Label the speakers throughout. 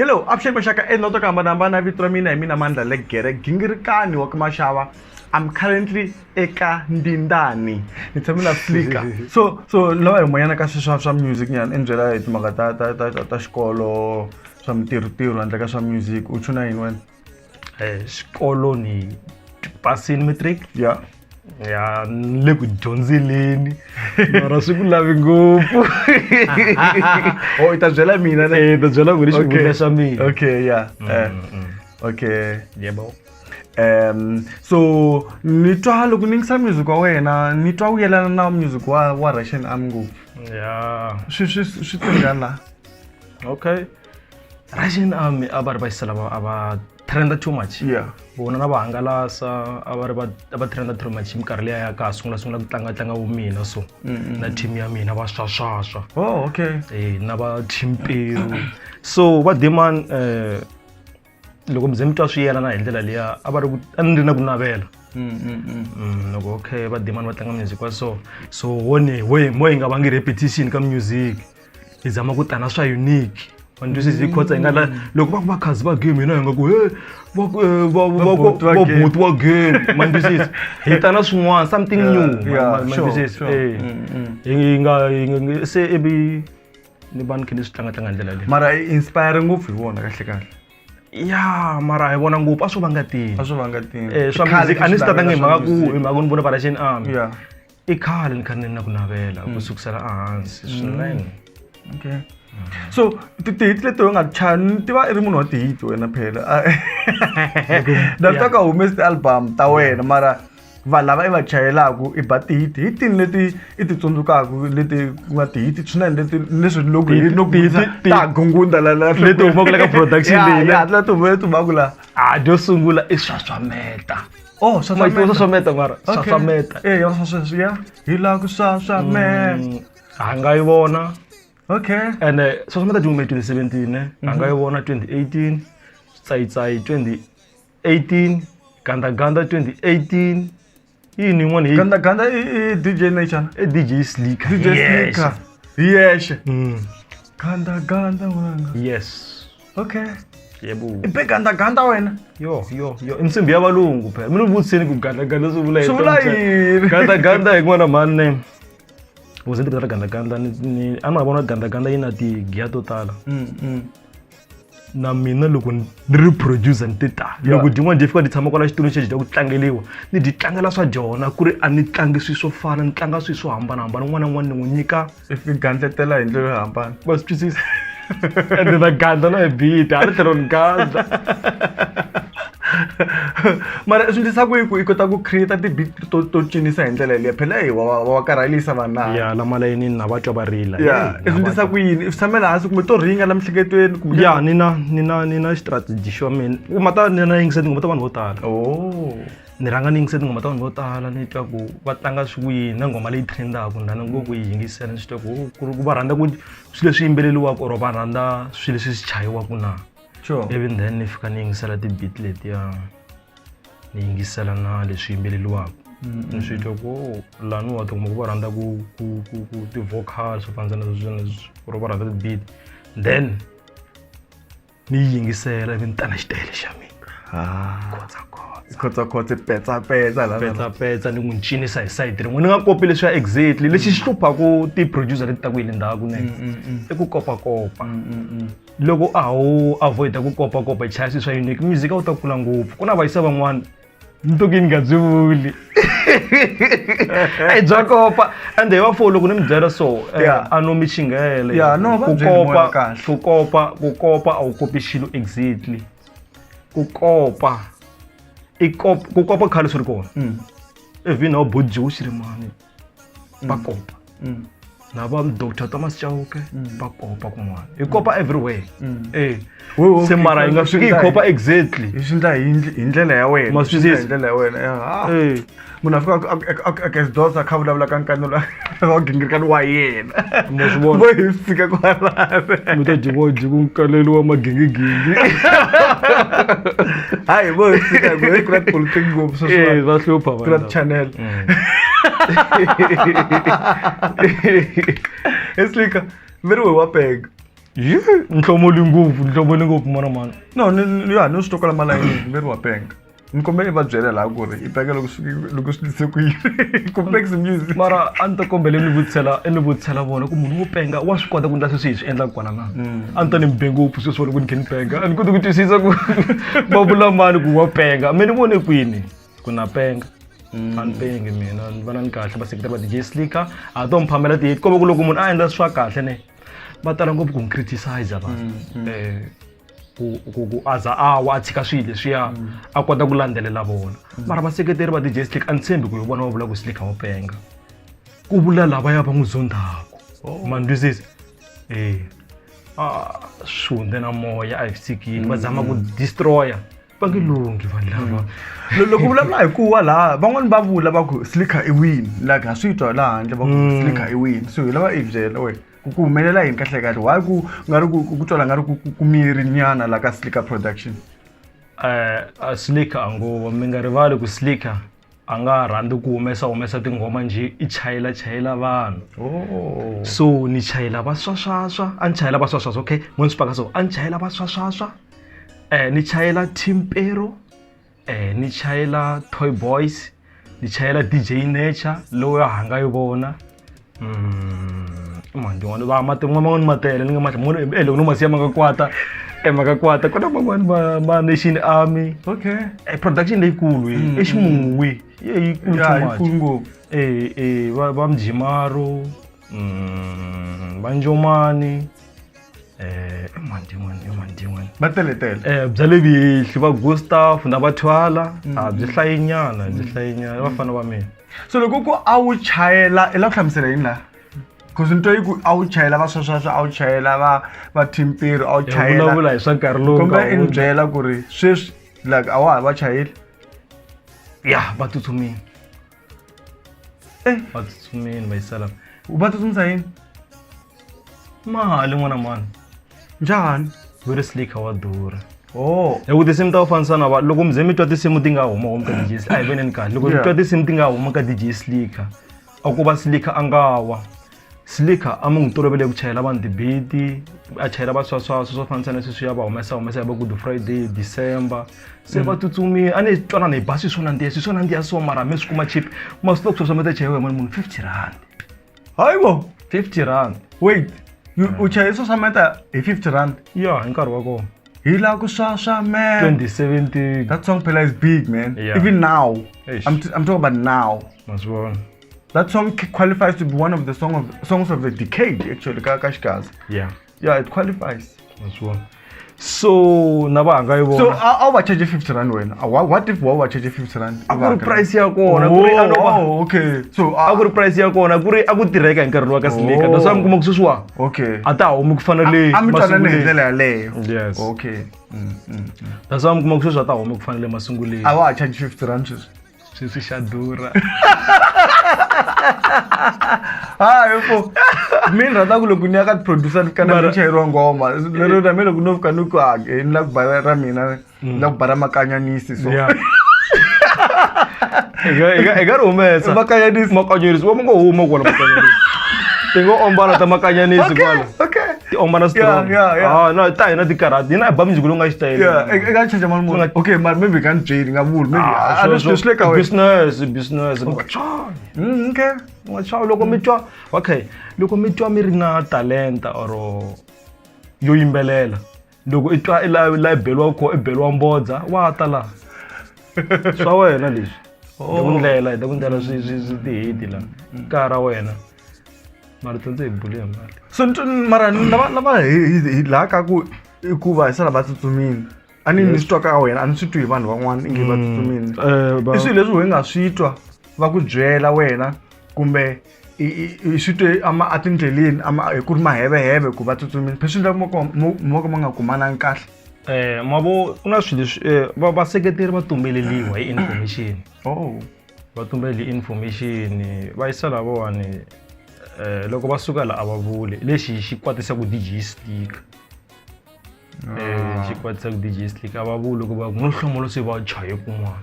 Speaker 1: Hello, Abshen Mashaka Enoto Kamanamba Vitramina Mina Manda Legere Gingirikani Wakamashawa. I'm currently Eka Ndindani. It's a mina flicker. So lo moyana ka some music nyan enjoy it magata ta skolo some tiru and some music uchuna inwen.
Speaker 2: Skolo ni passing metric.
Speaker 1: Yeah.
Speaker 2: Ya leku Jonzileni. Mara sikulavi ngopfu.
Speaker 1: Oh, itazela mina
Speaker 2: ne. Itazela nguri shikudesha mina.
Speaker 1: Okay, yeah. Okay.
Speaker 2: Yebo.
Speaker 1: So nitwa loko ningisa music wa wena nitwa uyelana na music wa Russian Army ngopfu.
Speaker 2: Yeah.
Speaker 1: Swi tingana.
Speaker 2: Okay. Russian Army abarbaisala aba trenda too much.
Speaker 1: Yeah.
Speaker 2: Bona na bahangalasa aba trenda too much mikarhi leya ya ka sungula ku tlanga mina so na team ya mina va swaswaswa.
Speaker 1: Oh, okay.
Speaker 2: Na ba team Peru. So va demand loko mzemi twa swi yelana hi ndlela leya a va ri ndzi na ku navela loko okay va demand va tlanga music wa so wone moyi nga vangi repetition ka music hi zama ku tana swa unique vanhu leswi hi khotsa hi nga la loko va khazi va game hina hi nga ku va boot wa game manjusisi hi tana swin'wana something new manjusisi hi nga se ebi ni vanhu khe ni swi tlanga ndlela leyi
Speaker 1: mara inspire ngopfu hi vona kahle
Speaker 2: ya mara hi vona ngopfu a swo vangatini swa
Speaker 1: khale
Speaker 2: music a ni startanga hi mhaka ku ni vona va Russian Army
Speaker 1: yeah
Speaker 2: i khale ni kha ni na ku navela ku sukusela ehansi swinene.
Speaker 1: Okay. So tihit leto nga chani tiva i ri munhu wa tihit wena phela data ka humese album ta wena mara va lava i va chayelaku i ba tihit hitini leti i ti tsundzukaku leti nga tihit swinene leti leswi loko ta gungunda la
Speaker 2: leti humaka ka production leyi
Speaker 1: ya la tu magula
Speaker 2: jo sungula i swaswameta swaswameta mara swaswameta
Speaker 1: ya hi la ku swaswameta
Speaker 2: a nga yi vona.
Speaker 1: Okay.
Speaker 2: And swaswameta jume 2017 a nga yi vona 2018 Tsai 2018 Ganda 2018 yini n'wana
Speaker 1: Ganda i DJ Nation
Speaker 2: DJ Slicker
Speaker 1: yes Ganda wanga
Speaker 2: yes
Speaker 1: okay
Speaker 2: yebo
Speaker 1: ibe Ganda wena
Speaker 2: yo insimbi ya valungu phela mina vutseni ku Ganda swi
Speaker 1: vula yini
Speaker 2: Ganda hi n'wana mani uze ndzi Ganda ni ama vona Ganda yina ti giya to tala na mina loko ni ri producer ni tita loko din'wana ndi fika ndi tshama kwala xitulu xexi ku tlangeliwa ni di tlangela swa jona ku ri a ni tlangi swi swo fana ni tlanga swi swo hambanahambana n'wana ni n'wi nyika
Speaker 1: i gandletela hi ndlela yo hambana
Speaker 2: va swi twisisa ende na Ganda na hi beat a ri tlhelo ni Ganda
Speaker 1: mara swi ndlisa ku i kota ku create ti-beat to cinisa hi ndlela leyi phela wa karhalisa vanhu na
Speaker 2: ya la malayini na va twa va rila
Speaker 1: i swi ndlisa ku yini i tshamela hansi kumbe to ringa la miehleketweni kumbe
Speaker 2: ya nina strategy xa mina mata nina yingisela tingoma ta vanhu vo tala ni rhanga ni yingisela tingoma ta vanhu vo tala ni twa ku va tlanga swiyini na ngoma leyi trendaka ndani ngo ku yi yingisela ni swi twa ku va rhandza ku swilo leswi yimbeleliwaka or va rhandza swilo leswi swi chayiwaka na
Speaker 1: sure
Speaker 2: even then ni fika ni yingisela ti-beat letiya ni yingisela na leswi yimbeleliwaka ni swi twa ku laniwa tikuma ku va rhandza ku ti-vocal swo fanisa na leswi or va rhandza ti-beat then ni yingisela ivi ni ta na xitayele xa mina
Speaker 1: khotsa petsa
Speaker 2: ni n'wi cinisa hi side rin'we ni nga kopi leswiya exactly lexi xi hluphaku ti-producer leti ta ku hi le ndzhaku i ku kopakopa loko a ho avoida ku kopakopa hi chaya swi swa unique music a wu ta kula ngopfu ku na vayisa van'wana ni to ki ni nga byi vuli hi bya kopa ende hi va fo loko ni mi byela so a no mi xinghele ku kopa a wu kopi xilo exactly ku kopa khale swi ri kona even now Boji wu xi ri mani va kopa na va Dr. Thomas Chauke va kopa kun'wana hi kopa everywhere se mara hi nga fiki hi kopa exactly
Speaker 1: hi swi ndla hi ndlela ya wena hi ndlela ya wena munhu a fika a kesdosa kha vulavula ka nkanelo wa gingirikani wa yena
Speaker 2: ma swi vona
Speaker 1: vo hi fika kwalano
Speaker 2: mi ta Boji ku nkaleliwa magigingi
Speaker 1: hayi vo hi fika ku ri politics ngopfu
Speaker 2: va hlupha
Speaker 1: ku ri channel it's like very well big
Speaker 2: Nhlomoli ngopfu man.
Speaker 1: No, no swi tokola malayini veri wa penga. Ni kombela i va byela laha ku ri i penga loko swi tise ku yini. Complex music.
Speaker 2: Mara a ni ta kombela ni vutisela vona ku munhu wo penga wa swi kota ku endla sweswi hi swi endlaka kwala na. A ni ta ni mbe ngopfu sweswi loko ni kha ni penga. A ni koti ku twisisa ku va vula mani ku wa penga. Me ni vone kwini ku na penga. A ni pengi mina ni vona ni kahle vaseketeri va DJ Slicker. A to mi phamela ti komba ku loko munhu a endla swa kahle ne va tala ngopfu ku n'wi criticize vanhu. Ku aza awa a tshika swilo leswiya a kota ku landzelela vona. Mara vaseketeri va DJ Slicker a ni tshembi ku hi vona va vula ku Slicker wo penga. Ku vula lavaya va n'wi zondaku. Man twisisa? Swihundze na moya a hi tshikini va zama ku destroya. Va nge lungi vanhu lava.
Speaker 1: Loko vulavula hi ku laha van'wani va vula va ku Slicker i win. Like ha swi twa laha handle va ku Slicker i win. So hi lava i byela we ku humelela yini kahle why ku nga ri ku twala nga ri ku miri nyana la ka Slicker production.
Speaker 2: Slicker ango mi nga rivali ku Slicker a nga rhandzi ku humesa tinghoma nje i chayela vanhu. So ni chayela va swaswaswa a ni chayela va swaswaswa okay mo ni spaka so a ni chayela va swaswaswa ni chayela Timpero ni chayela Toy Boys ni chayela DJ Nature loyi a hanga yi vona. Manje wona va man'wana matele ni nga ma loko no masiya makakwata ku na man'wana ma Nation Army.
Speaker 1: Okay.
Speaker 2: Production leyikulu eximuwi yikulu
Speaker 1: ngopfu.
Speaker 2: Va Mjimaro va Njomani manje
Speaker 1: Va teletele.
Speaker 2: Byale bihli va Gustav na va Thwala byi hlayinyana va fana va mina.
Speaker 1: So loko ku a wu chayela la ku hlamusela yini la? Because nto yi ku a wu chayela va swaswaswa a wu chayela va Timpero a wu chayela.
Speaker 2: Vulavula hi swa nkarhi lowu
Speaker 1: komba i ni byela ku ri sweswi like a wa ha va chayeli.
Speaker 2: Ya va tsutsumini. Va tsutsumini va yisala.
Speaker 1: Va tsutsumisa yini?
Speaker 2: Mali n'wana mani.
Speaker 1: Njhani?
Speaker 2: Veri Slicker wa durha.
Speaker 1: Loko
Speaker 2: tinsimu ta vafanisana va loko mi ze mi twa tinsimu ti nga huma ka DJ Slicker a hi veneni kahle loko mi twa tinsimu ti nga huma ka DJ Slicker a ku va Slicker a nga wa. Slicker a mi n'wi tolovele ku chayela vanhu ti-beat a chayela va swaswaswa swo fanisana sweswiya va humesa hi va Good Friday December se va tsutsumile a ni twana ni ba swi swo nandziha so mara mi swi kuma cheap ma swi tloko swo mi ta chayiwa hi munhu 50 rand.
Speaker 1: Hayibo
Speaker 2: 50 rand.
Speaker 1: Wait u chaye swo sameta hi 50 rand?
Speaker 2: Yeah, hi nkarhi wa kona.
Speaker 1: Hi la ku swaswa man.
Speaker 2: 2017.
Speaker 1: That song phela is big man.
Speaker 2: Yeah.
Speaker 1: Even now. I'm talking about now.
Speaker 2: That's one.
Speaker 1: That song qualifies to be one of the songs of the decade actually ka Xikazi.
Speaker 2: Yeah.
Speaker 1: Yeah, it qualifies.
Speaker 2: That's one. So na va hanga yi vona.
Speaker 1: So a va charge 50 rand wena. What if wa charge 50 rand?
Speaker 2: A ku ri price ya kona ku ri
Speaker 1: okay. So
Speaker 2: a ku ri price ya kona ku ri a ku tirheka hi nkarhi lowa ka Slicker. That's why mi kuma ku sweswiwa.
Speaker 1: Okay.
Speaker 2: A ta humi ku fanele
Speaker 1: a mi twanane hi ndlela yaleyo.
Speaker 2: Yes.
Speaker 1: Okay.
Speaker 2: That's why mi kuma ku sweswiwa ta humi ku fanele masunguleni.
Speaker 1: A va charge 50 rand sweswi.
Speaker 2: Sweswi xa durha.
Speaker 1: Yebo. Mina rata ku loko ni ya ka producer kana ni chayeriwa ngoma. Lero na mina loko no fika ni ku ni la ku bara ra mina la ku bara makanyanisi so.
Speaker 2: Yeah. Ega rumesa. Makanyanisi wa ngo huma kwala makanyanisi. Tengo ombana ta makanyanisi kwala.
Speaker 1: Okay.
Speaker 2: Ti ombana strong.
Speaker 1: Yeah.
Speaker 2: No ta ina ti karati. Ina ba mjigulo nga style.
Speaker 1: Yeah, ega chaja mal okay, man maybe can trade nga vul maybe. I just Slicker way.
Speaker 2: Business. Okay. Ngachao loko mi twa. Okay. Loko mi twa mi ri na talenta or yo yimbelela. Loko i twa la belwa ko belwa mbodza wa ta la. Swa wena leswi. Da kundlela swi ti hiti la. Kara wena. Mara tantse bulia mali.
Speaker 1: So mara lava hi la ka ku va sala va tsutsumini. Ani ni swi twa ka wena, ani swi twi hi vanhu van'wana inge va tsutsumini. I swilo leswi we nga swi twa va ku byela wena kumbe i swi twe a tindleleni ku ri maheveheve ku va tsutsumini. Pheswi la mo ka ma nga kumananga kahle.
Speaker 2: Mabo una swilo vaseketeri va tumbeleliwa hi information. Va tumbeli information va yisa lavawani loko va suka la a va vuli lexi xi kwatisa ku DJ Slicker. Xi kwatisa ku DJ Slicker a va vuli ku va no hlomulo se va chaye kun'wana.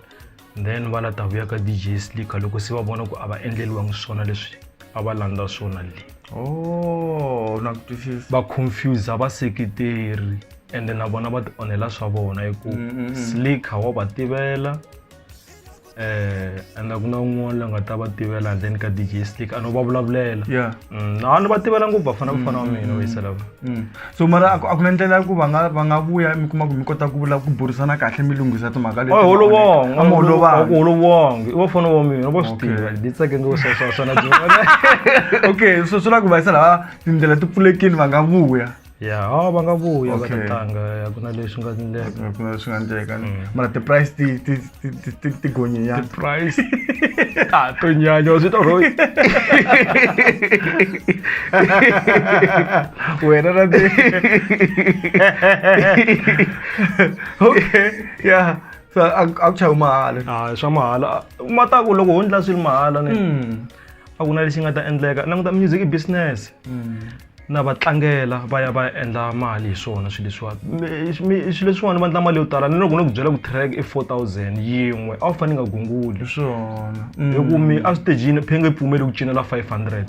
Speaker 2: Then va la ta vuya ka DJ Slicker loko se va vona ku a va endleliwangi swona leswi a va landza swona le.
Speaker 1: Oh, na ku twisisa.
Speaker 2: va confuse vaseketeri ende na vona va ti onhela swa vona hi ku Slick wa va tivela ende ku na un'wana la nga ta va tivela handleni ka DJ Slick a no va vulavulela
Speaker 1: Yeah.
Speaker 2: na ni va tivela ngopfu vafana wa mina vayisa lava
Speaker 1: So mara a ku na ndlela ku va nga vuya mi kuma ku mi kota ku burisana kahle mi lunghisa timhaka leti.
Speaker 2: holovonge i vafana va mina va swi tiva di tsake ngo swona
Speaker 1: Okay, so swi la ku vayisa lava tindlela ti pfulekini va nga vuya.
Speaker 2: ya va nga vuya va ta tlanga ya ku na leswi nga endleka
Speaker 1: Ku na swi nga endleka mara ti-price ti gonyenyana.
Speaker 2: price to nyanya swi to royi
Speaker 1: Wena na ti. Okay, yeah. So a ku chavi mahala.
Speaker 2: swa mahala mata ku loko ho ndla swilo mahala a ku na lexi nga ta endleka languta music i business na va tlangela va ya va endla mali hi swona swilo leswiwani swilo leswiwani va endla mali yo tala ni loko ni ku byela ku track i 4000 yin'we a wu fane nga gunguli
Speaker 1: Swona.
Speaker 2: hi ku mi a stagini phenge pfumeli ku cinela 500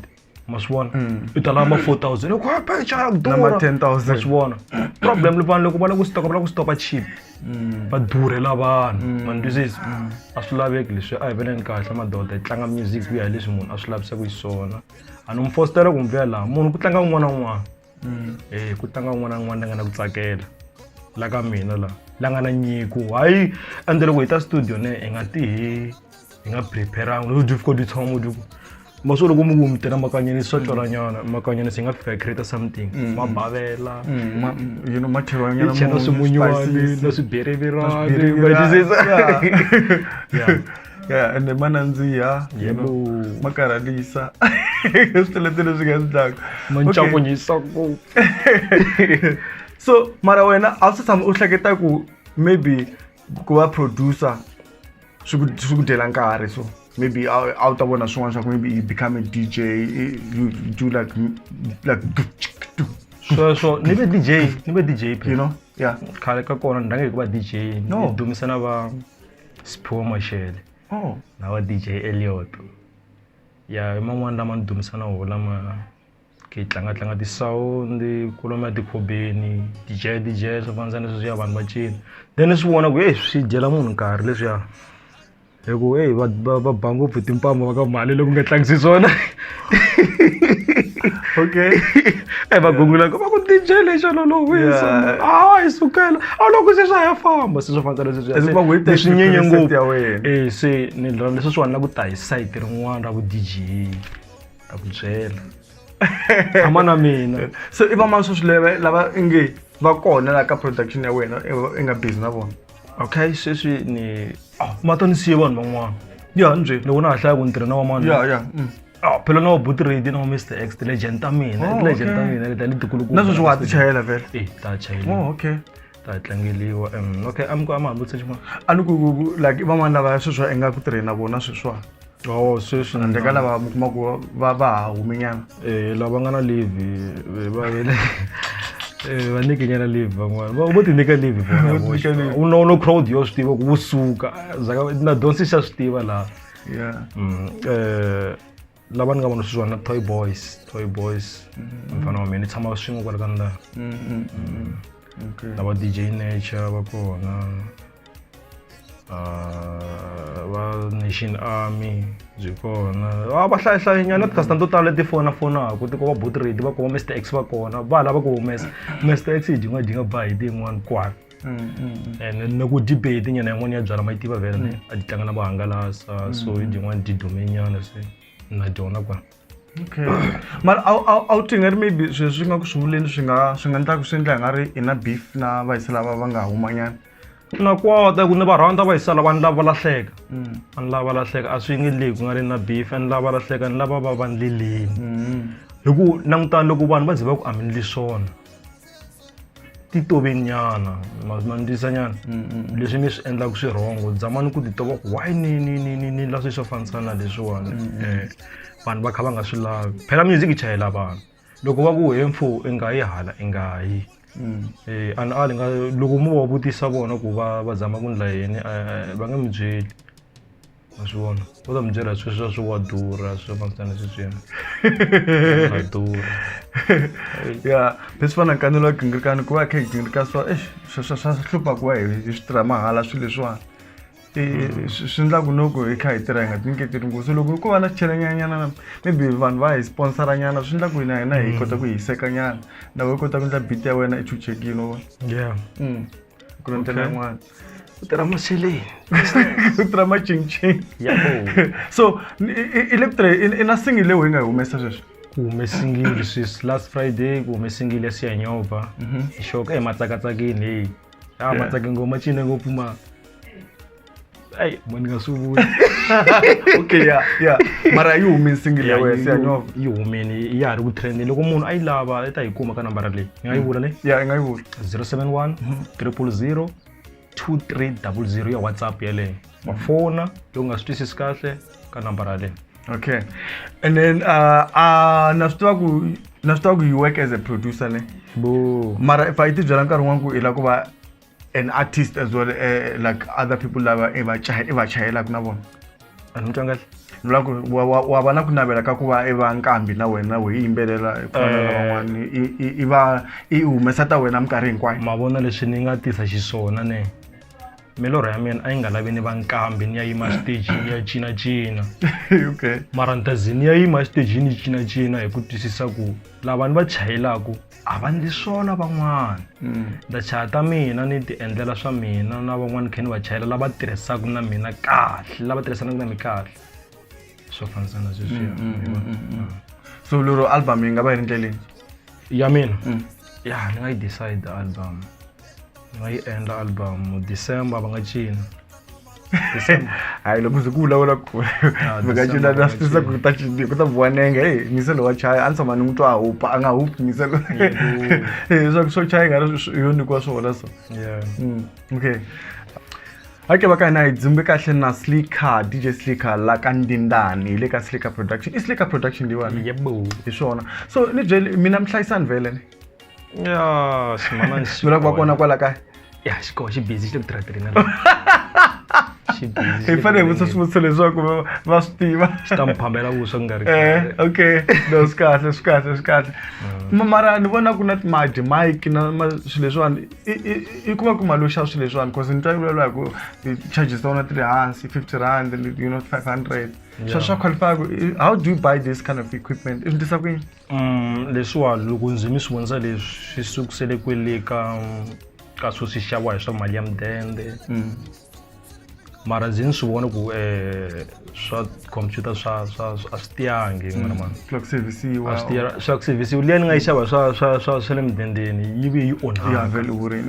Speaker 2: ma swi vona i ta lava 4000 ku pecha ya ku
Speaker 1: Na
Speaker 2: durha
Speaker 1: 10,000.
Speaker 2: ma swi vona problem vanhu loko va lava ku stopa cheap va durhela vanhu ma ni twisisa a swi laveki leswi a hi veneni kahle madoda hi tlanga music ku ya hi leswi munhu a swi lavisaka hi swona a ni mi fostela ku mi vuya laha munhu ku tlanga un'wana na un'wana ku tlanga un'wana na un'wana la nga na ku tsakela la ka mina la nga na nyiko hayi ende loko hi ta studio ne hi nga tihi hi nga preparanga no difficult di tshama moduku maso loko mu tena makanyeni swa tsolanyana makanyeni si nga fika create something mabavela
Speaker 1: Mathewanyana
Speaker 2: chena swimunyuwani na swibiribirani
Speaker 1: yeah, and manandziha makarhalisa swiletelo swi nga endlaka
Speaker 2: mancakunyisa ku
Speaker 1: so mara wena a swi tshama u hleketa ku maybe ku va producer swi ku dyela nkarhi so maybe a wu ta vona swin'wana swa ku maybe you become a DJ you do like
Speaker 2: so ni ve DJ
Speaker 1: you know yeah
Speaker 2: khale ka kona ni rhange hi ku va DJ ni dumisana va Sipho Mashele na va DJ Elliot ya i man'wana lama ni dumisana ho lama ke tlanga ti-sound kulomu tikhobeni DJ swo fanisa leswi ya vanhu va cina then swi vona ku swi dyela munhu nkarhi leswiya hi ku va ba ngopfu timpama va ka mali loko nga tlangisi swona
Speaker 1: okay
Speaker 2: va gungula va ku DJ lexo lolohisa hi sukela a loko se swa ya famba se swo fanisa leswi nyenye ngopfu se ni rhandza leswi swi na ku ta hi site rin'wana ra vu DJ ra ku byela ama na mina
Speaker 1: so i va mani swo swi lava inge va kona la ka production ya wena i nga busy na vona
Speaker 2: okay sweswi ni mata ni siye vanhu van'wana ya njhe loko na ha hlaya ku ni tirha na wa mani phela na wa Boot Radio na wa Mr X legend ta mina leta ni tikulukumba
Speaker 1: na sweswi wa ti chayela vele
Speaker 2: ta chayela
Speaker 1: okay
Speaker 2: ta tlangeliwa okay ama vutisa xin'wana
Speaker 1: a ni ku like i va mani lava sweswi i nga ku tirheni na vona sweswiwani
Speaker 2: sweswi
Speaker 1: ndeka lava mi kuma ku va ha humenyana
Speaker 2: lava nga na leave va vele va nikenyana leave van'wana vo ti nyika leave vona no crowd yo swi tiva ku vo suka na donsi xa swi tiva laha lava ni nga vona sweswiwani na Toy Boys mfana wa mina ni tshama swin'we kwala ka ndlaha lava DJ Nature va kona va Nation Army byi kona va hlayanyana ti-customer to tala leti fonaku ti kova Boot Radio va kova Mr X va kona va lava ku humesa Mr X hi dinga ba hi tin'wana kwala and na ku debate nyana yin'wana ya byala ma yi tiva vele a di tlanga na vahangalasa so hi din'wana di dumenyana se na dyona kwala
Speaker 1: okay mara a wu tingari maybe sweswi nga ku swi vuleni swi nga endlaku swi endla hi nga ri i na beef na vayisa lava va nga humanyana
Speaker 2: na kwata ku ni va rhandza va hisala vanhu lava lahleka vanhu lava lahleka a swi nge ku nga ri na beef and lava lahleka ni lava va vandleleni hi ku langutani loko vanhu va ze va ku aminile swona ti tovenyana mandisanyana leswi mi swi endlaku swi rhongo zamani ku ti tova ku why ni la swi swo fanisana leswiwani vanhu va kha va nga swi lavi phela music yi chayela vanhu loko va ku hemfo i nga yi hala i nga yi ali nga loko mu va vutisa vona ku va zama ku ndla yini va nga mi byeli Aswona. Uta mbyela swi wa durha swo fambisana sweswi. Wa durha.
Speaker 1: Ya, besifana kanelo gingirikani ku va khe gingirika swa swa hlupha ku va hi swi mahala swilo leswiwani. Swi endla ku loko hi kha hi tirha hi nga tinyiketeli ngopfu loko ku va na xichelenyananyana maybe vanhu va hi sponsoranyana swi endla ku hina hi kota ku hi sekanyana na we kota ku endla beat ya wena i chuchekile wa
Speaker 2: Yeah.
Speaker 1: ku rentela yin'wana
Speaker 2: U tirha macheleni.
Speaker 1: ku tirha macincin
Speaker 2: Yabo.
Speaker 1: so electric ina single leyi hi nga humesa sweswi
Speaker 2: Ku humesingile swis last Friday ku humesingile siyanyova. Ishoka ematsakatsakini hey. Matsake ngoma cina ngopfu ma. Ay, mani ngasubuya.
Speaker 1: Okay, yeah. Mara yi humi single ya wena siyanyova.
Speaker 2: Yi humeni ya ri ku trend loko munhu a yi lava i ta yi kuma ka nambara leyi. Nga yi vula leyi?
Speaker 1: Yeah, nga yi vula.
Speaker 2: 071 300 2300 ya WhatsApp yaleyo. Wa fona loko nga swi twisisi kahle ka nambara leyi.
Speaker 1: Okay. And then na swi tiva ku you work as a producer ne.
Speaker 2: Bo.
Speaker 1: Mara if I ti byela nkarhi wun'wana ku i la ku va an artist as well like other people lava i va chayelaka na vona.
Speaker 2: A ni twangahle.
Speaker 1: Loko wa va na ku navela ka ku va i va nkambi na wena we yimbelela khona van'wana i humesa ta wena minkarhi hinkwayo.
Speaker 2: Ma vona leswi ni nga tisa xiswona ne. Milorho ya mina a yi nga lavi ni va nkambi ni ya yima stage ni ya cina.
Speaker 1: Okay.
Speaker 2: Mara ntazi ni ya yima stage ni cina hi ku twisisa ku lava ni va chayelaku a va ndli swona van'wana. Da chata mina ni ti endlela swa mina na van'wana khe ni va chayela lava tirhisaka na mina kahle lava tirhisanaka na mina kahle. Swo fanisana sweswi.
Speaker 1: So lero album yi nga va yi ri ndleleni
Speaker 2: ya mina. Ya ni nga yi decide album. Ni nga yi endla album December va nga cina.
Speaker 1: hayi loko ku vulavula ku mika cina na swi tisa ku ta vuwa nenge hey miselo wa chaya a ni tshama ni n'wi twa a hupa a nga hupi miselo swo chaya yi nga ri yo nyikiwa swona so.
Speaker 2: Yeah.
Speaker 1: Okay. Ake va ka hina hi dzumbe kahle na Slicker DJ Slicker la ka Ndindani le ka Slicker Production i Slicker Production leyiwani
Speaker 2: Yebo.
Speaker 1: hi swona so ni byele mina mi hlayisani vhele ni
Speaker 2: Ya simana ni
Speaker 1: mi la ku va kona kwala kaya
Speaker 2: ya xikoho xi busy xi le ku tirha xi busy
Speaker 1: hi fanele hi vutisa swivutiso leswaku va swi tiva
Speaker 2: xi ta mi phambela vuswa ku nga ri kahle.
Speaker 1: Okay no swi kahle mara ni vona ku na timadi mic na swilo leswiwani i kuma ku mali yo xava swilo leswiwani because ni twa yi vulavula hi ku charges ta vona ti le hansi 50 rand and 500 swa qualify how do you buy this kind of equipment i ndisa ku yini
Speaker 2: leswiwa loko ndzi mi swi vonisa leswi swi sukusele kwele ka swo swi xaviwa hi swa mali ya mudende. Mara ndzi ni swi vona ku swa computer swa a swi tiyangi n'wana mani.
Speaker 1: Clock service
Speaker 2: A swi tiya swa ku service liya ni nga yi xava swa le mudendeni yi ve yi onhaka.
Speaker 1: ya vele u ri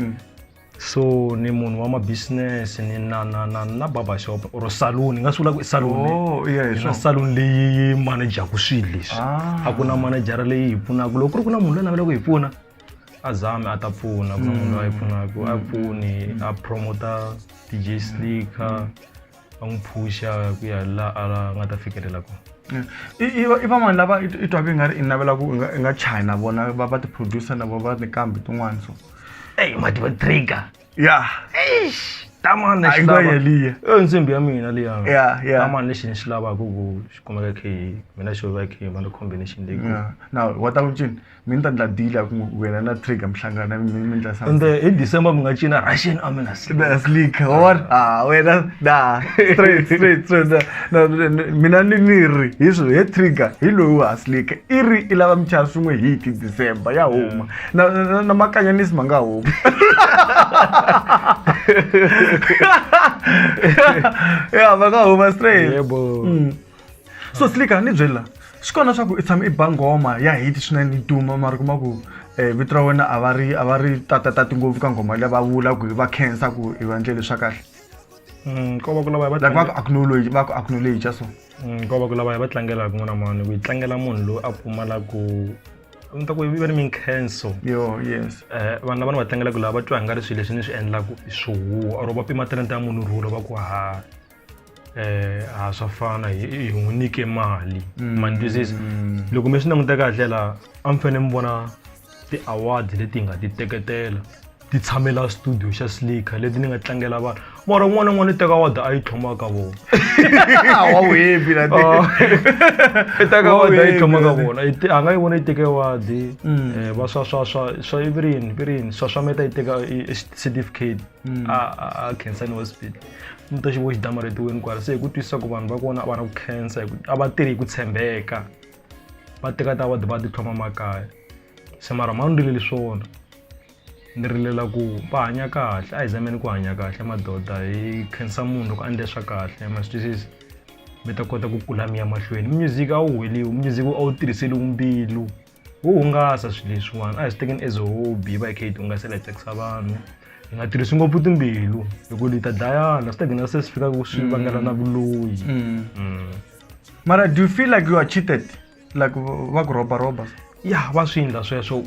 Speaker 2: So ni munhu wa ma business ni na barber shop or salon ni nga swi vula ku salon.
Speaker 1: Oh yeah
Speaker 2: Swa salon leyi manager ku swilo leswi. A ku na manager leyi hi pfunaka loko ku ri ku na munhu loyi navela ku hi pfuna a zami a ta pfuna ku na munhu loyi a hi pfunaka a pfuni a promota DJ Slicker a n'wi phusha ku ya la a nga ta fikelela kona.
Speaker 1: i va mani lava i twaka i nga ri i navela ku i nga chayi na vona va ti producer na vona va tikambi tin'wana so
Speaker 2: mati va trigger.
Speaker 1: ya
Speaker 2: Tamani
Speaker 1: a yi nga yeliya
Speaker 2: nsimbi ya mina liya.
Speaker 1: ya
Speaker 2: Tamani lexi ni xi lavaka ku xi kumeka khe mina xo va khe va na combination leyi.
Speaker 1: now wa ta ku cini mi ta ndla deal ya ku wena na trigger mihlangana mi ndla sa
Speaker 2: And hi December mi nga cina Russian Amina
Speaker 1: Slicker what wena da straight na mina ni ri hi swi he trigger hi loyi wa Slicker i ri i lava mi chaya swin'we hi December ya huma na makanyanisi ma nga huma ya va nga huma straight.
Speaker 2: Yebo.
Speaker 1: So Slicker ni byela swi kona swa ku i tshame i bangoma ya hit swinene i duma mara kuma ku vito ra wena a va ri tati ngopfu ka ngoma leyi va vula ku va khensa ku i va ndlele swa kahle.
Speaker 2: Ko va ku lava
Speaker 1: like va ku acknowledge so.
Speaker 2: Ko va ku lava va tlangelaka n'wana mani ku tlangela munhu loyi a pfumalaka ni ta ku va ni minkhenso.
Speaker 1: Yes.
Speaker 2: Vanhu lava ni va tlangelaka lava va twa nga ri swilo leswi ni swi endlaka i swihuwa or va pima talenta ya munhu rhula va ku a swa fana hi n'wi nyike mali mani twisisi loko mi swi languta kahle la a mi fanele mi vona ti-awards leti hi nga ti teketela ti tshamela studio xa Slicker leti ni nga tlangela vanhu mara n'wana i teka wada a yi tlhoma ka vona
Speaker 1: wa webi na
Speaker 2: i teka wada a yi tlhoma ka vona a nga yi vona yi teke wadi va swa virini swa meta yi teka certificate a Khensani hospital ni ta xivo xi damarhetiweni kwala se hi ku twisisa ku vanhu va kona va na ku khensa a va tirhi hi ku tshembeka va teka ta wadi va ti tlhoma makaya se mara ma ni rileli swona ni rilela ku va hanya kahle a hi zameni ku hanya kahle madoda hi khensa munhu loko a endle swa kahle ma swi twisisi mi ta kota ku kula mi ya mahlweni music a wu heliwi music a wu tirhiseli mbilu wo hungasa swilo leswiwani a hi swi tekeni as a hobby va hi kha hi ti hungasela hi tsakisa vanhu hi nga tirhisi ngopfu timbilu hikuva hi ta dayana swi ta gina se swi fika ku swi vangela na vuloyi
Speaker 1: mara do you feel like you are cheated like va ku roba
Speaker 2: ya va swi endla sweswo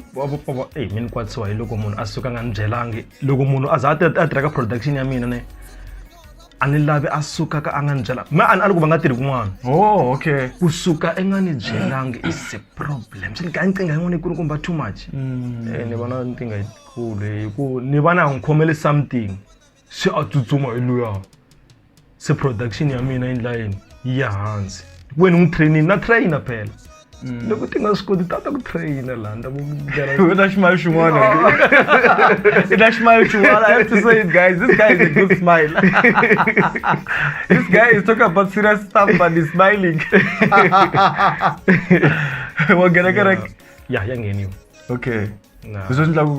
Speaker 2: mi ni kwatsiwa hi loko munhu a suka nga ni byelangi loko munhu a za a tirha ka production ya mina ne a ni lavi a suka ka a nga ni byela me a loko va nga tirhi kun'wana
Speaker 1: okay
Speaker 2: kusuka i nga ni byelangi is a problem swi ni ka nqinga yin'wana ikulukumba too much ni vona nqinga yikulu hi ku ni va na n'wi khomele something se a tsutsuma hi luya se production ya mina yi ndla yini yi ya hansi wena n'wi trainini na trainer phela loko ti nga swi koti tata ku trainer laha ni ta
Speaker 1: u na ximali xin'wana i na ximali xin'wana I have to say it guys this guy is a good smile this guy is talking about serious stuff but he's smiling wa gena correct
Speaker 2: ya ngheniwa
Speaker 1: okay leswi endla ku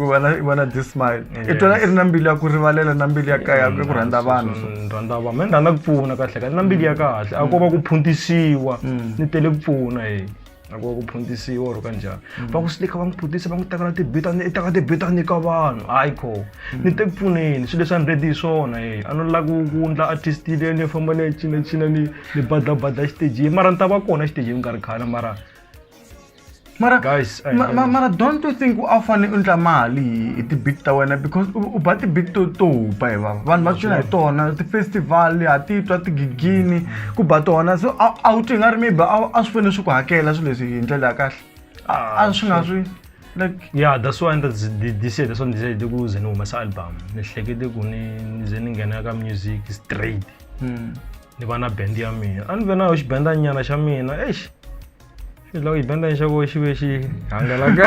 Speaker 1: vana this smile i twana i ri na mbilu ya ku rivalela na mbilu ya kaya ku rhandza vanhu
Speaker 2: rhandza vanhu mi rhandza ku pfuna kahle kahle na mbilu ya kahle a ko va ku phuntisiwa ni tele ku pfuna a ko va ku phuntisiwa or kanjhani va ku Slicker va n'wi phutisa va n'wi tekela tibita i teka tibita nyika vanhu hayi kho ni te ku pfuneni swilo leswi a ni ready hi swona a no lava ku ndla artist leyi ni famba ni ya cinacina ni badlabadla xitejini mara ni ta va kona xitejini nkarhi khale
Speaker 1: mara
Speaker 2: guys
Speaker 1: mara don't you think a fane u ndla mali hi ti-beat ta wena because u ba ti-beat to hupa hi vava vanhu va cina hi tona ti-festival ha titwa tigigini ku ba tona so a wu twi nga ri maybe a swi fanele swi ku hakela swilo leswi hi ndlela ya kahle a swi nga swi like
Speaker 2: yeah that's why this year that's decide ku ze ni humesa album ni hlekete ku ni ze ni nghena ka music straight ni va na band ya mina a ni ve na xibandanyana xa mina loko ibanda xa vo xi ve xi hangalaka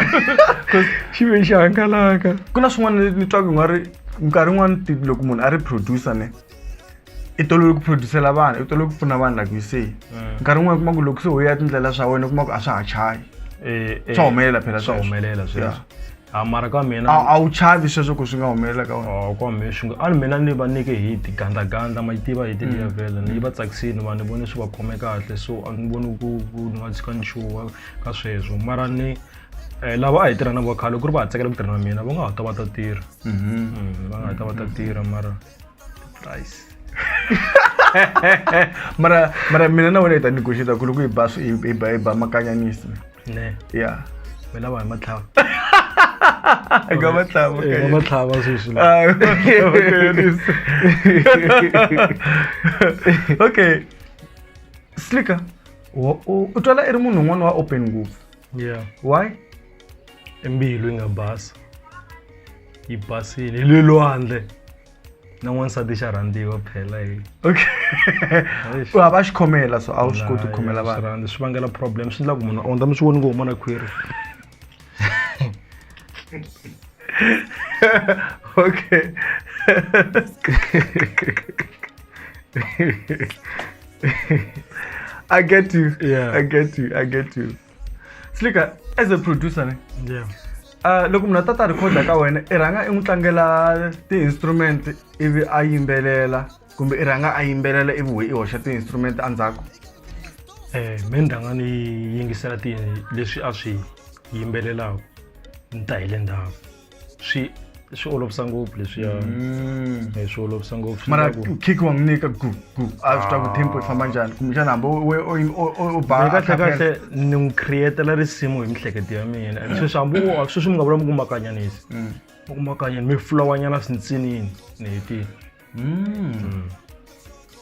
Speaker 2: xi ve xi hangalaka
Speaker 1: ku na swin'wana ni twa ku nga ri nkarhi wun'wana loko munhu a ri producer ne i tolovele ku producela vanhu i tolovele ku pfuna vanhu like you say nkarhi wun'wana kuma ku loko se ho ya tindlela swa wena kuma ku a swa ha chayi swa humelela phela
Speaker 2: swa humelela sweswo mara ka mina
Speaker 1: a wu chavi sweswo ku swi nga humelela ka wena
Speaker 2: ka mina a ni mina ni va nike hit gandaganda ma yi tiva hit liya vhela ni va tsakisini vanhu ni vone swi va khome kahle so a ni voni ku ni nga tshika ni chuha ka sweswo mara ni lava a hi tirha na vo khale ku ri va ha tsakela ku tirha na mina va nga ha ta va ta tirha va nga ha ta va ta tirha mara price
Speaker 1: mara mina na wena hi ta negotiate ku loko hi ba makanyanisi
Speaker 2: ne
Speaker 1: yeah
Speaker 2: me lava hi matlhava
Speaker 1: eka
Speaker 2: matlhava sweswi
Speaker 1: okay Slicker u twala i ri munhu un'wana wa open ngopfu
Speaker 2: yeah
Speaker 1: why
Speaker 2: mbilu yi nga basa yi basile le lwandle na n'wansati xa rhandziwa phela
Speaker 1: okay u hava xikhomela so a wu swi koti ku khomela vanhu
Speaker 2: swi vangela problem swi endla ku munhu a ondza mi swi voni ku huma na khwiri
Speaker 1: okay I get you.
Speaker 2: Yeah.
Speaker 1: I get you. Slicker, as a producer ne?
Speaker 2: Yeah.
Speaker 1: Loko munhu ta record ka wena i rhanga i n'wi tlangela ti-instrument ivi a yimbelela kumbe i rhanga a yimbelela ivi we i hoxa ti-instrument endzhaku
Speaker 2: me ni rhanga ni yingisela leswi a swi yimbelelaka ni ta hi le ndzhaku swi olovisa ngopfu leswiya swi olovisa ngopfu
Speaker 1: mara kick wa n'wi nyika gu a swi twa ku tempo i famba njhani kumbexana hambi u ba
Speaker 2: kahle ni n'wi create-ela risimu hi mihleketo ya mina sweswi hambi sweswi mi nga vula mi ku makanyanisi mi ku makanyani mi fulawanyana swintsinini ni hetini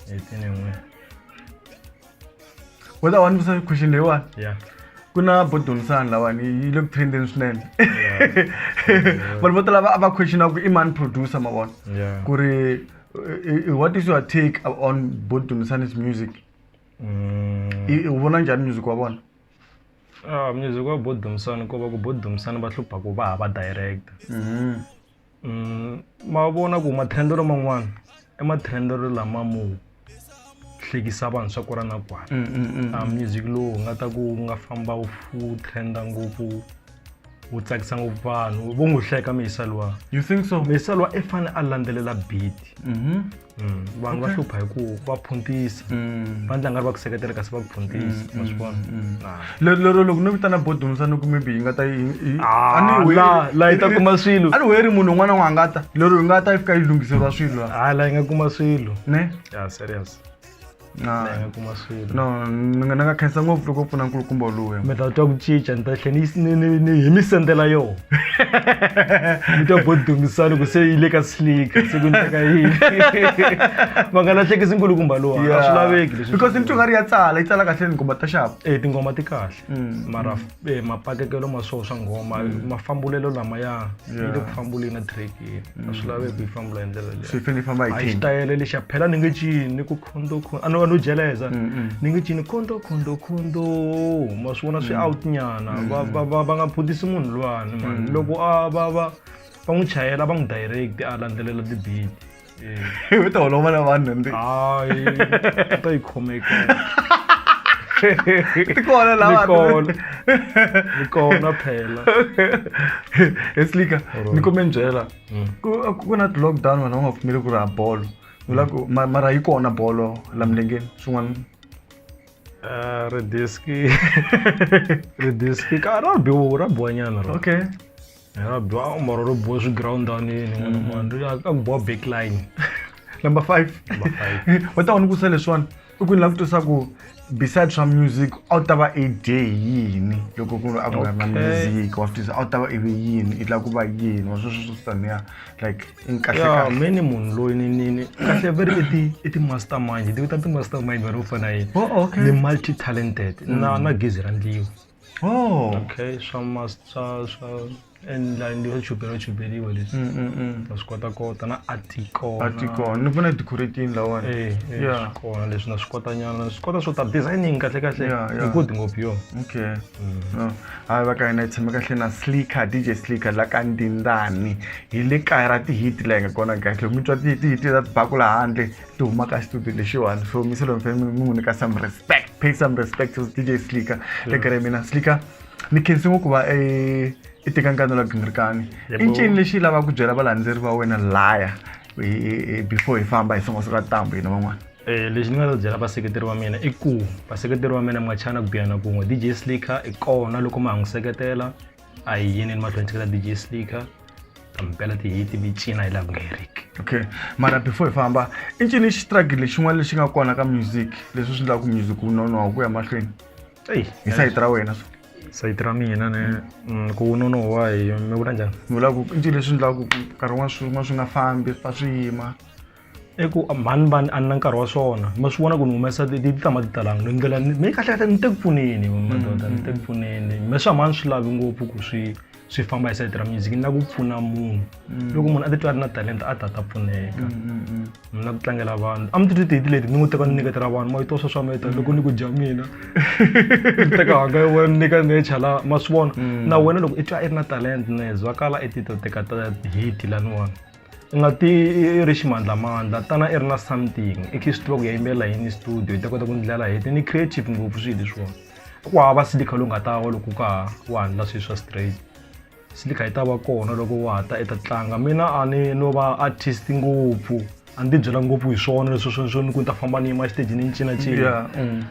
Speaker 2: hetini n'we
Speaker 1: whether one question leyiwani
Speaker 2: yeah
Speaker 1: kuna Bodumisani lawani yi le ku trending swinene vanhu vo tala va questiona ku i mani producer mavona ku ri what is your take on Bodumisani's music u vona njhani music wa vona
Speaker 2: music wa Bodumisani ko va ku Bodumisani va hlupha ku va hava director ma vona ku mathrendelo man'wana i mathrendelo lama mo hlekisa vanhu swa ku ra na kwala music lowu nga ta ku nga famba wu trenda ngopfu wu tsakisa ngopfu vanhu vo n'wi hleka Meyisaliwa.
Speaker 1: You think so?
Speaker 2: Meyisaliwa i fane a landzelela beat vanhu va hlupha hi ku va phuntisa va endla nga ri va ku seketela kasi va ku phuntisa ma swi vona
Speaker 1: lero loko no vitana Bodumisani ku maybe yi nga ta
Speaker 2: la yi ta kuma swilo
Speaker 1: a ni weri munhu un'wana na un'wana nga ta lero yi nga ta fika yi lunghiseriwa swilo
Speaker 2: la yi nga kuma swilo
Speaker 1: ne
Speaker 2: serious
Speaker 1: no ni nga khensa ngopfu loko pfuna nkulukumba luya
Speaker 2: mi ta twa ku cinca ni ta tlhela ni hi mi sendela yona mi twa Bodumisani ku se yi le ka Slika se ku ndleka yini va nga lahlekisi nkulukumba luwa a swi laveki leswi
Speaker 1: because ni twa nga ri ya tsala yi tsala kahle tingoma ta xapa
Speaker 2: tingoma ti kahle mara mapakekelo ma swoho swa nghoma mafambulelo lamaya yi le ku fambuleni na track a swi laveki yi fambula hi ndlela leyi
Speaker 1: swi fanele yi famba hi
Speaker 2: team xitayele lexi phela ni nge cini ni ku khondo no jeleza ni nge cini khondo ma swi vona swi out nyana va nga phutisi munhu luwani mani loko va n'wi chayela va n'wi direct a landzelela ti-beat
Speaker 1: u ta holova na vanhu ndi
Speaker 2: hayi ta yi khomeka
Speaker 1: ti kona lawa
Speaker 2: ni kona phela
Speaker 1: Slika ni kome byela ku na lockdown vanhu va nga pfumeli ku raha bolo ku mara yi kona bolo la milengeni swin'wana
Speaker 2: ridiski ka ra biwa nyana
Speaker 1: okay
Speaker 2: ra biwa mara ro biwa swigirawundanini n'wana ri ka biwa backline
Speaker 1: number 5 va ta vona ku sa leswiwani i ku ni lava ku tisa ku besides swa music a wu ta va a day yini loko ku a ku nga ri na music wa swi tisa a wu ta va ivi yini i lava ku va yini wa sweswo swi taniya like kahle
Speaker 2: me ni munhu loyi ni kahle very i ti-mastermind ti vita ti-mastermind vanhu vo fana yini ni multi-talented na gezi ra ndliwa okay swa endla ndiyo chuperiwa leswi ta swi kota na article
Speaker 1: ni vona decorating lawani
Speaker 2: kona leswi na swi kota nyana swi kota swo ta designing kahle i good ngopfu yo
Speaker 1: okay hayi va ka hina hi tshame kahle na Slika DJ Slika la ka Ndindani hi le kaya ra ti-hit la hi nga kona kahle mi twa ti-hit ta baku la handle ti huma ka studio lexiwani so mi se lo mfemi mi n'wi nyika some respect pay some respect to DJ Slika le kaya mina Slika ni khensi ngopfu va i teka nkano la gingirikani i ncini lexi lavaka ku byela valandzeri va wena laya before hi famba hi songosoka tambu hina van'wana
Speaker 2: lexi ni nga ta byela vaseketeri va mina i ku vaseketeri va mina mi nga chana ku biyana kun'we DJ Slika i kona loko ma ha n'wi seketela a hi yineni mahlweni seketela DJ Slika tampela ti-hit mi cina hi laha ku nga heriki
Speaker 1: okay mara before hi famba i ncini xistruggle lexin'wana lexi nga kona ka music leswi swi endlaka ku music wu nonoha ku ya mahlweni hi sayiti ra wena
Speaker 2: sayiti ra mina ne ku nonoha hi mi vula njhani
Speaker 1: mi vula ku i ncini leswi endlaka ku nkarhi wun'wana swi nga fambi swi fa swi yima
Speaker 2: i ku mhani va a ni na nkarhi wa swona ma swi vona ku ni humesa ti tama ti talanga ni ndlela mi kahle ni te ku pfuneni madoda ni te ku pfuneni me swa mhani swi lavi ngopfu ku swi famba hi sayiti ra music na ku pfuna munhu loko munhu a titwa a ri na talent a ta pfuneka na ku tlangela vanhu a mi titwi tihiti leti ni n'wi teka ni nyiketela vanhu ma yi twa swa meta loko ni ku dya mina ni teka hanga ya wena nyika nechala ma swi vona na wena loko i twa i ri na talent ne zwakala i tito teka ta hiti laniwani i nga ti ri ximandlamandla tana i ri na something i khe swi tiva ku ya yimbela yini studio i ta kota ku ndlela hiti ni creative ngopfu swilo leswiwani ku hava Slika lowu nga ta wa loko ka wa handla swilo swa straight Slika yi ta va kona loko wa ta i ta tlanga mina a ni no va artist ngopfu a ni ti byela ngopfu hi swona leswi ni ku ni ta famba ni yima xitejini ni cinacina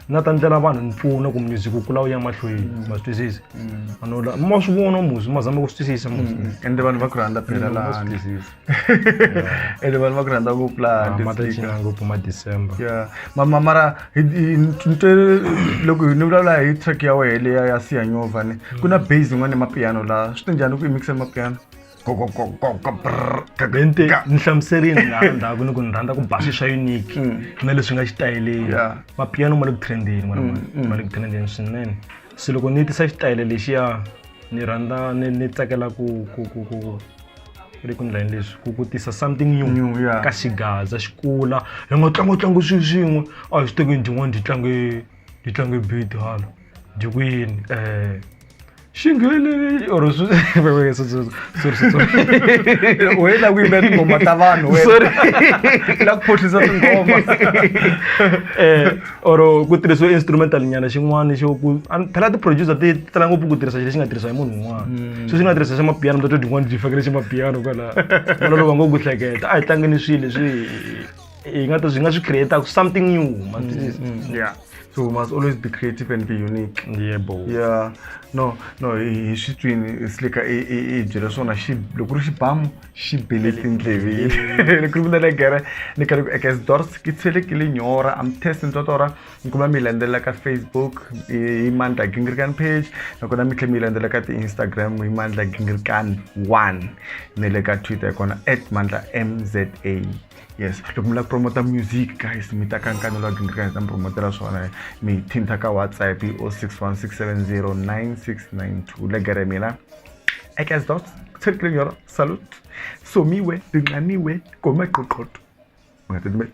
Speaker 2: na ta ndlela vanhu ni pfuna ku music wu kula wu ya mahlweni ma swi twisisi ma swi vona musi ma zama ku swi twisisa
Speaker 1: ende vanhu va ku rhandza phela laha ende vanhu va ku rhandza ngopfu laha
Speaker 2: ma ta cina ngopfu ma December
Speaker 1: mara loko ni vulavula hi track ya wehe leya ya Siyanyova ni ku na bass yin'wana ya mapiano laha swi ta njhani ku i mixa mapiano
Speaker 2: ni hlamuserini laha ndhaku ni ku ni rhandza ku basi swa unique na leswi nga xitayeleni mapiano ma le ku trendeni ma le ku trendeni swinene se loko ni tisa xitayile lexiya ni rhandza ni tsakela ku ri ku ndlela leswi ku tisa something new
Speaker 1: yeah.
Speaker 2: ka xigaza xi kula hi nga tlanga swin'we a hi swi tekeni tin'wana di tlange beat hala di kwini xinghelele or sorry
Speaker 1: wena ku yimela tingoma ta vanhu wena la ku phohlisa tingoma
Speaker 2: or ku tirhisiwa instrumental nyana xin'wana xo ku phela ti-producer ti tala ngopfu ku tirhisa xilo xi nga tirhisiwa hi munhu un'wana so xi nga tirhisa xa mapiano mutato tin'wana ti fakele xa mapiano kwala vana loko va ngo ku hleketa a hi tlangeni swilo leswi hi nga ta swi nga swi create something new
Speaker 1: yeah. So we must always be creative and be unique.
Speaker 2: Yeah, boy.
Speaker 1: Yeah. No, it's like a generation loko ri xibamu xi bele tindleveni ku vula legere ni ka eka doors ki tshele ke le nyora am testing totora ngoma mi landela ka Facebook i Mandla Gingirkan page nakona mi tlhe mi landela ka Instagram i Mandla Gingirkan 1 ne le ka Twitter kona @mandlamza. Yes, loko mi la promote music guys mi ta kankana la Gingirkan ta promotera swona mi thinta ka WhatsApp 0616709692 legere mina eka doors tshele nyora salute somiwe dinqaniwe goma qoqoto ngatedme